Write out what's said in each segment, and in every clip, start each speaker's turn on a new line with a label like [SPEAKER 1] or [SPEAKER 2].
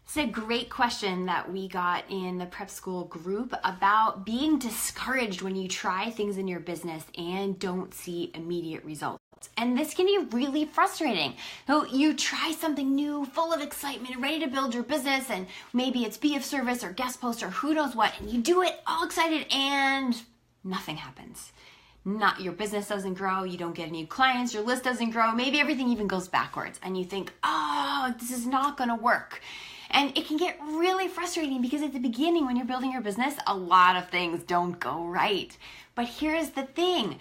[SPEAKER 1] It's a great question that we got in the prep school group about being discouraged when you try things in your business and don't see immediate results. And this can be really frustrating. So you try something new, full of excitement, ready to build your business, and maybe it's be of service or guest post or who knows what, and you do it all excited and nothing happens. Not your business doesn't grow, you don't get any clients, your list doesn't grow, maybe everything even goes backwards and you think, oh, this is not gonna work. And it can get really frustrating because at the beginning when you're building your business, a lot of things don't go right. But here's the thing,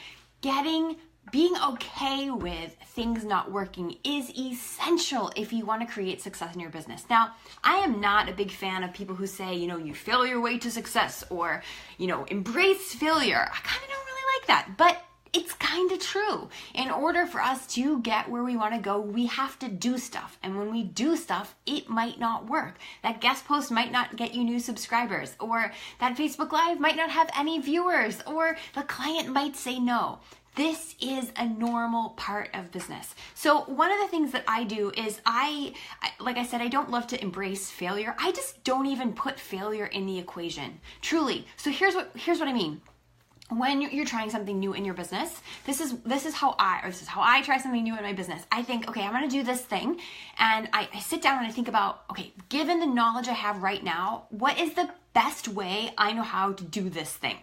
[SPEAKER 1] being okay with things not working is essential if you want to create success in your business. Now, I am not a big fan of people who say, you fail your way to success or, embrace failure. I kind of don't really like that, but it's kind of true. In order for us to get where we want to go, we have to do stuff. And when we do stuff, it might not work. That guest post might not get you new subscribers, or that Facebook Live might not have any viewers, or the client might say no. This is a normal part of business. So one of the things that I do is like I said, I don't love to embrace failure. I just don't even put failure in the equation. Truly. So here's what I mean. When you're trying something new in your business, this is how I try something new in my business. I think, okay, I'm going to do this thing, and I sit down and I think about, okay, given the knowledge I have right now, what is the best way I know how to do this thing?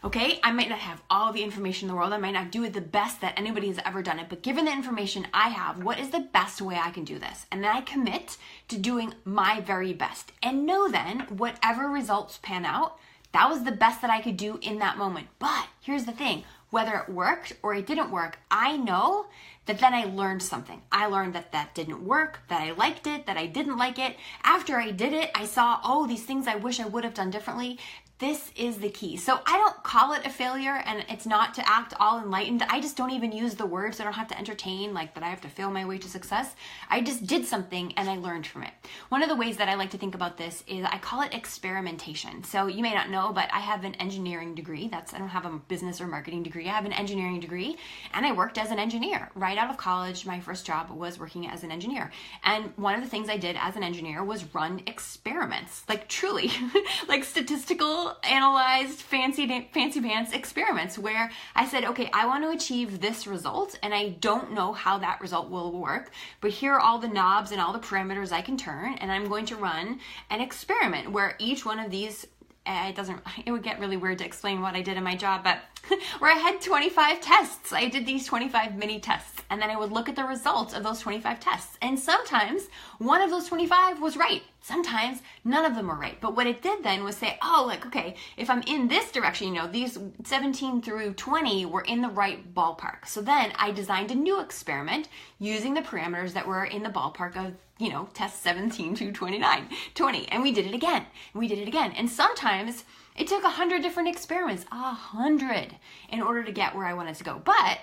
[SPEAKER 1] Okay, I might not have all the information in the world. I might not do it the best that anybody has ever done it, but given the information I have, what is the best way I can do this? And then I commit to doing my very best, and know then whatever results pan out, that was the best that I could do in that moment. But here's the thing, whether it worked or it didn't work, I know that then I learned something. I learned that didn't work, that I liked it, that I didn't like it. After I did it, I saw, these things I wish I would have done differently. This is the key. So I don't call it a failure, and it's not to act all enlightened. I just don't even use the words. I don't have to entertain like that I have to fail my way to success. I just did something and I learned from it. One of the ways that I like to think about this is I call it experimentation. So you may not know, but I have an engineering degree. I don't have a business or marketing degree. I have an engineering degree, and I worked as an engineer. Right out of college, my first job was working as an engineer. And one of the things I did as an engineer was run experiments, like truly, like statistical analyzed fancy pants experiments where I said, okay, I want to achieve this result and I don't know how that result will work, but here are all the knobs and all the parameters I can turn, and I'm going to run an experiment where each one of these, it would get really weird to explain what I did in my job, but where I had 25 tests. I did these 25 mini tests, and then I would look at the results of those 25 tests. And sometimes one of those 25 was right. Sometimes none of them were right. But what it did then was say, okay, if I'm in this direction, these 17 through 20 were in the right ballpark. So then I designed a new experiment using the parameters that were in the ballpark of, test 17 to 20. And we did it again. And sometimes it took 100 different experiments, 100, in order to get where I wanted to go. But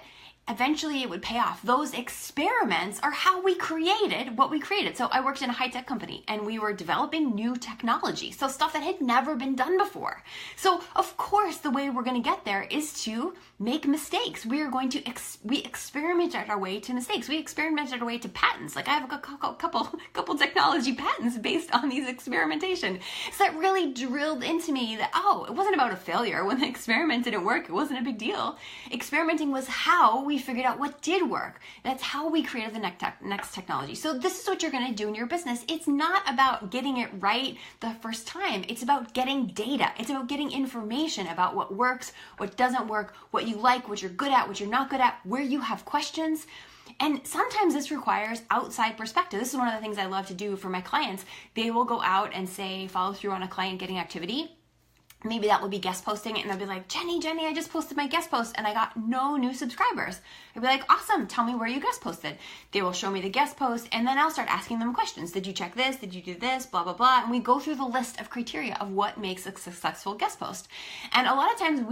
[SPEAKER 1] eventually it would pay off. Those experiments are how we created what we created. So I worked in a high-tech company, and we were developing new technology, so stuff that had never been done before. So of course the way we're going to get there is to make mistakes. We are going to we experimented our way to mistakes. We experimented our way to patents. Like I have a couple technology patents based on these experimentation. So that really drilled into me that it wasn't about a failure. When the experiment didn't work, it wasn't a big deal. Experimenting was how we figured out what did work. That's how we created the next technology. So this is what you're going to do in your business. It's not about getting it right the first time. It's about getting data. It's about getting information about what works, what doesn't work, what you like, what you're good at, what you're not good at, where you have questions. And sometimes this requires outside perspective. This is one of the things I love to do for my clients. They will go out and say, follow through on a client getting activity. Maybe that would be guest posting it, and they'll be like, Jenny, I just posted my guest post and I got no new subscribers. I'd be like, awesome, tell me where you guest posted. They will show me the guest post, and then I'll start asking them questions. Did you check this? Did you do this? Blah, blah, blah. And we go through the list of criteria of what makes a successful guest post. And a lot of times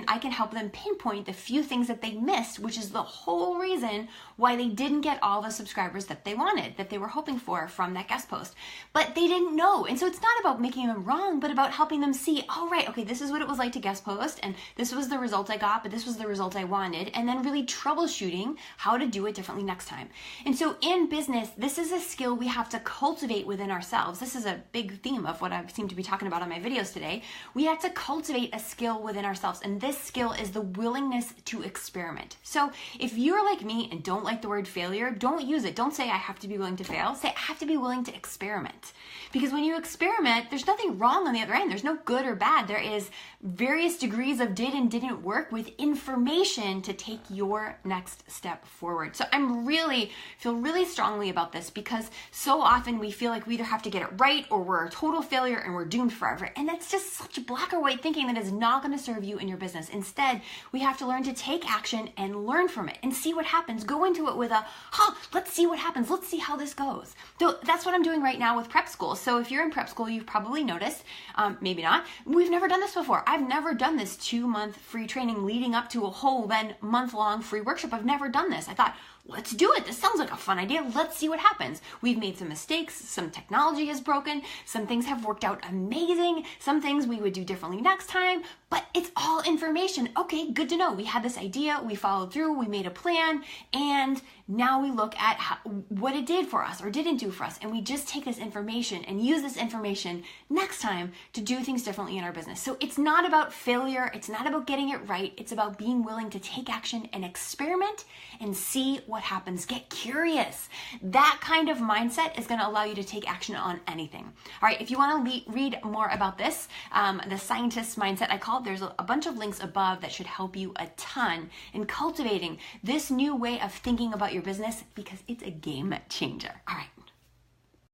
[SPEAKER 1] I can help them pinpoint the few things that they missed, which is the whole reason why they didn't get all the subscribers that they wanted, that they were hoping for from that guest post. But they didn't know. And so it's not about making them wrong, but about helping them see, right, okay, this is what it was like to guest post, and this was the result I got, but this was the result I wanted, and then really troubleshooting how to do it differently next time. And so in business, this is a skill we have to cultivate within ourselves. This is a big theme of what I seem to be talking about on my videos today. We have to cultivate a skill within ourselves, and this skill is the willingness to experiment. So if you're like me and don't like the word failure, don't use it. Don't say I have to be willing to fail. Say I have to be willing to experiment. Because when you experiment, there's nothing wrong on the other end. There's no good or bad. There is various degrees of did and didn't work with information to take your next step forward. So feel really strongly about this, because so often we feel like we either have to get it right or we're a total failure and we're doomed forever. And that's just such black or white thinking that is not going to serve you in your business. Instead, we have to learn to take action and learn from it and see what happens. Go into it with let's see what happens. Let's see how this goes. So that's what I'm doing right now with prep school. So if you're in prep school, you've probably noticed, maybe not, we've never done this before. I've never done this 2-month free training leading up to a whole then month-long free workshop. I've never done this. I thought, let's do it. This sounds like a fun idea. Let's see what happens. We've made some mistakes. Some technology is broken. Some things have worked out amazing. Some things we would do differently next time, but it's all information. Okay, good to know. We had this idea, we followed through, we made a plan, and now we look at what it did for us or didn't do for us, and we just take this information and use this information next time to do things differently in our business. So it's not about failure. It's not about getting it right. It's about being willing to take action and experiment and see what happens. Get curious. That kind of mindset is going to allow you to take action on anything. All right, if you want to read more about this, the scientist's mindset, I call it, there's a bunch of links above that should help you a ton in cultivating this new way of thinking about your business, because it's a game changer. All right.